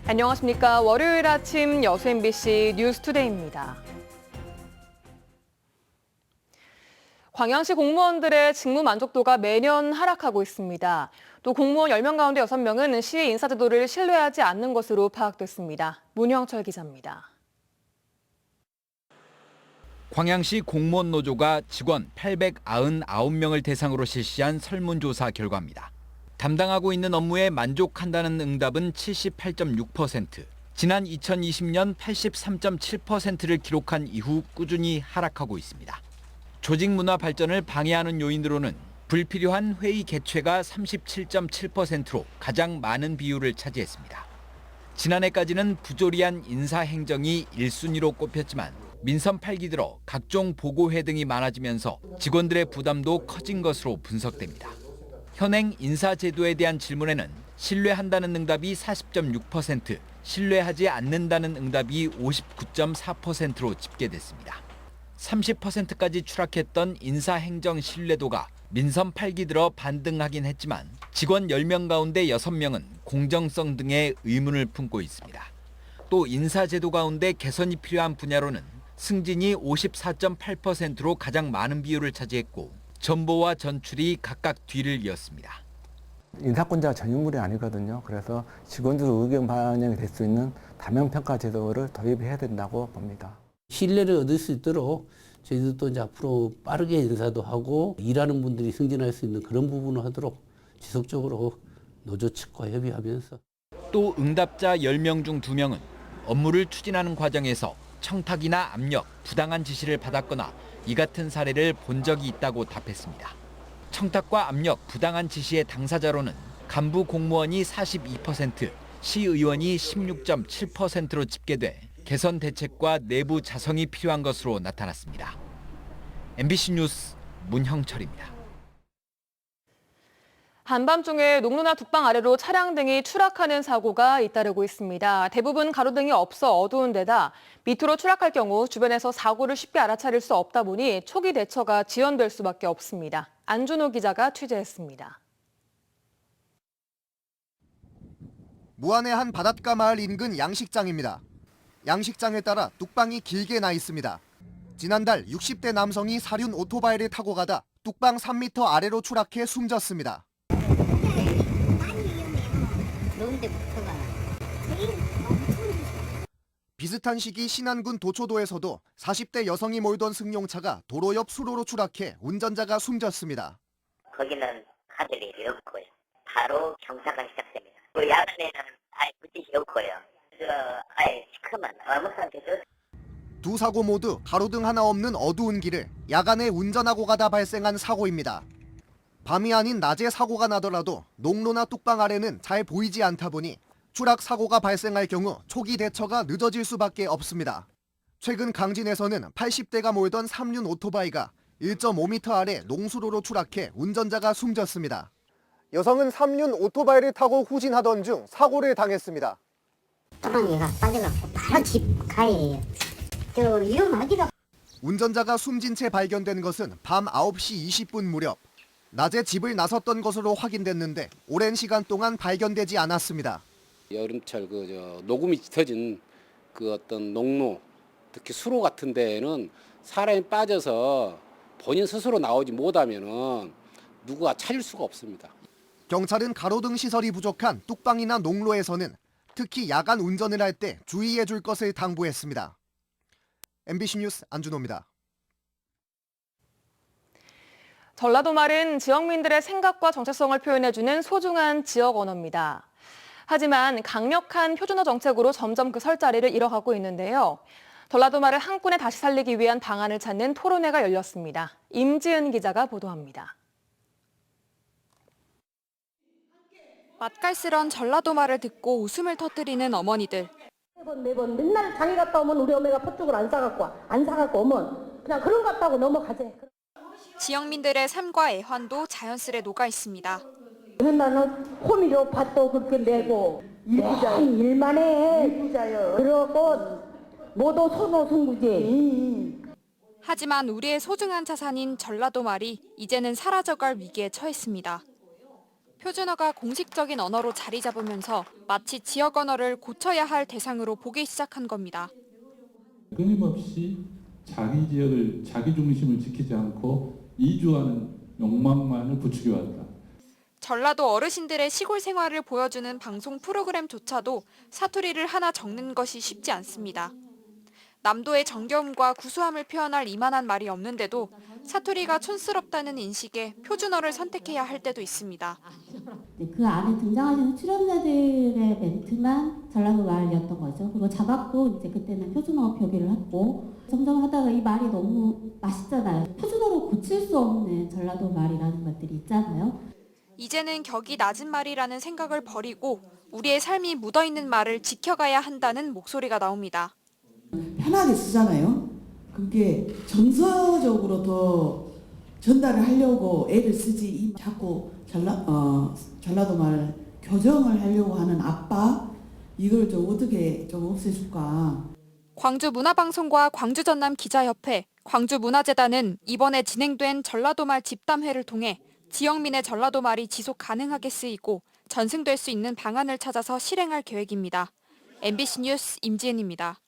안녕하십니까. 월요일 아침 여수 MBC 뉴스투데이입니다. 광양시 공무원들의 직무 만족도가 매년 하락하고 있습니다. 또 공무원 10명 가운데 6명은 시의 인사제도를 신뢰하지 않는 것으로 파악됐습니다. 문형철 기자입니다. 광양시 공무원 노조가 직원 899명을 대상으로 실시한 설문조사 결과입니다. 담당하고 있는 업무에 만족한다는 응답은 78.6%, 지난 2020년 83.7%를 기록한 이후 꾸준히 하락하고 있습니다. 조직 문화 발전을 방해하는 요인으로는 불필요한 회의 개최가 37.7%로 가장 많은 비율을 차지했습니다. 지난해까지는 부조리한 인사 행정이 1순위로 꼽혔지만 민선 8기 들어 각종 보고회 등이 많아지면서 직원들의 부담도 커진 것으로 분석됩니다. 현행 인사제도에 대한 질문에는 신뢰한다는 응답이 40.6%, 신뢰하지 않는다는 응답이 59.4%로 집계됐습니다. 30%까지 추락했던 인사행정 신뢰도가 민선 8기 들어 반등하긴 했지만 직원 10명 가운데 6명은 공정성 등의 의문을 품고 있습니다. 또 인사제도 가운데 개선이 필요한 분야로는 승진이 54.8%로 가장 많은 비율을 차지했고 전보와 전출이 각각 뒤를 이었습니다. 인사권자가 전유물이 아니거든요. 그래서 직원들 의견 반영이 될 수 있는 다면평가 제도를 도입해야 된다고 봅니다. 신뢰를 얻을 수 있도록 저희들도 이제 앞으로 빠르게 인사도 하고 일하는 분들이 승진할 수 있는 그런 부분을 하도록 지속적으로 노조 측과 협의하면서. 또 응답자 10명 중 2명은 업무를 추진하는 과정에서 청탁이나 압력, 부당한 지시를 받았거나 이 같은 사례를 본 적이 있다고 답했습니다. 청탁과 압력, 부당한 지시의 당사자로는 간부 공무원이 42%, 시의원이 16.7%로 집계돼 개선 대책과 내부 자성이 필요한 것으로 나타났습니다. MBC 뉴스 문형철입니다. 한밤중에 농로나 둑방 아래로 차량 등이 추락하는 사고가 잇따르고 있습니다. 대부분 가로등이 없어 어두운 데다 밑으로 추락할 경우 주변에서 사고를 쉽게 알아차릴 수 없다 보니 초기 대처가 지연될 수밖에 없습니다. 안준호 기자가 취재했습니다. 무안의 한 바닷가 마을 인근 양식장입니다. 양식장에 따라 뚝방이 길게 나 있습니다. 지난달 60대 남성이 사륜 오토바이를 타고 가다 뚝방 3m 아래로 추락해 숨졌습니다. 비슷한 시기 신안군 도초도에서도 40대 여성이 몰던 승용차가 도로 옆 수로로 추락해 운전자가 숨졌습니다. 거기는 가들이 없고요. 바로 경사가 시작됩니다. 야간에는 아예 물짓이 없고요. 아예 시커먼 어묵 상태죠. 두 사고 모두 가로등 하나 없는 어두운 길을 야간에 운전하고 가다 발생한 사고입니다. 밤이 아닌 낮에 사고가 나더라도 농로나 뚝방 아래는 잘 보이지 않다 보니 추락 사고가 발생할 경우 초기 대처가 늦어질 수밖에 없습니다. 최근 강진에서는 80대가 몰던 3륜 오토바이가 1.5m 아래 농수로로 추락해 운전자가 숨졌습니다. 여성은 3륜 오토바이를 타고 후진하던 중 사고를 당했습니다. 또랑이가 빠져갖고 바로 집 가해예요. 저 위험하기도. 운전자가 숨진 채 발견된 것은 밤 9시 20분 무렵. 낮에 집을 나섰던 것으로 확인됐는데 오랜 시간 동안 발견되지 않았습니다. 여름철 녹음이 짙어진 그 어떤 농로, 특히 수로 같은 데에는 사람이 빠져서 본인 스스로 나오지 못하면은 누구가 찾을 수가 없습니다. 경찰은 가로등 시설이 부족한 뚝방이나 농로에서는 특히 야간 운전을 할 때 주의해 줄 것을 당부했습니다. MBC 뉴스 안준호입니다. 전라도 말은 지역민들의 생각과 정체성을 표현해주는 소중한 지역 언어입니다. 하지만 강력한 표준어 정책으로 점점 그 설 자리를 잃어가고 있는데요. 전라도 말을 한꺼번에 다시 살리기 위한 방안을 찾는 토론회가 열렸습니다. 임지은 기자가 보도합니다. 맛깔스런 전라도 말을 듣고 웃음을 터뜨리는 어머니들. 매번 맨날 장에 갔다 오면 우리 어머니가 팥죽을 안 사갖고 오면 그냥 그런 것 같다고 넘어가지. 지역민들의 삶과 애환도 자연스레 녹아 있습니다. 맨날은 호미료 밭도 그렇게 내고 일부자. 일만 해. 일부자요. 그러고 모두 손오승구지. 하지만 우리의 소중한 자산인 전라도 말이 이제는 사라져갈 위기에 처했습니다. 표준어가 공식적인 언어로 자리 잡으면서 마치 지역 언어를 고쳐야 할 대상으로 보기 시작한 겁니다. 끊임없이 자기 지역을 자기 중심을 지키지 않고 이주하는 욕망만을 부추겨왔다. 전라도 어르신들의 시골 생활을 보여주는 방송 프로그램조차도 사투리를 하나 적는 것이 쉽지 않습니다. 남도의 정겨움과 구수함을 표현할 이만한 말이 없는데도 사투리가 촌스럽다는 인식에 표준어를 선택해야 할 때도 있습니다. 그 안에 등장하시는 출연자들의 멘트만 전라도 말이었던 거죠. 그리고 자막도 이제 그때는 표준어 표기를 했고 점점 하다가 이 말이 너무 맛있잖아요. 표준어로 고칠 수 없는 전라도 말이라는 것들이 있잖아요. 이제는 격이 낮은 말이라는 생각을 버리고 우리의 삶이 묻어있는 말을 지켜가야 한다는 목소리가 나옵니다. 편하게 쓰잖아요. 그게 정서적으로 더 전달을 하려고 애를 쓰지 자꾸 전라도 말 교정을 하려고 하는 아빠 이걸 좀 어떻게 좀 없애줄까. 광주문화방송과 광주전남기자협회, 광주문화재단은 이번에 진행된 전라도말 집담회를 통해 지역민의 전라도 말이 지속 가능하게 쓰이고 전승될 수 있는 방안을 찾아서 실행할 계획입니다. MBC 뉴스 임지은입니다.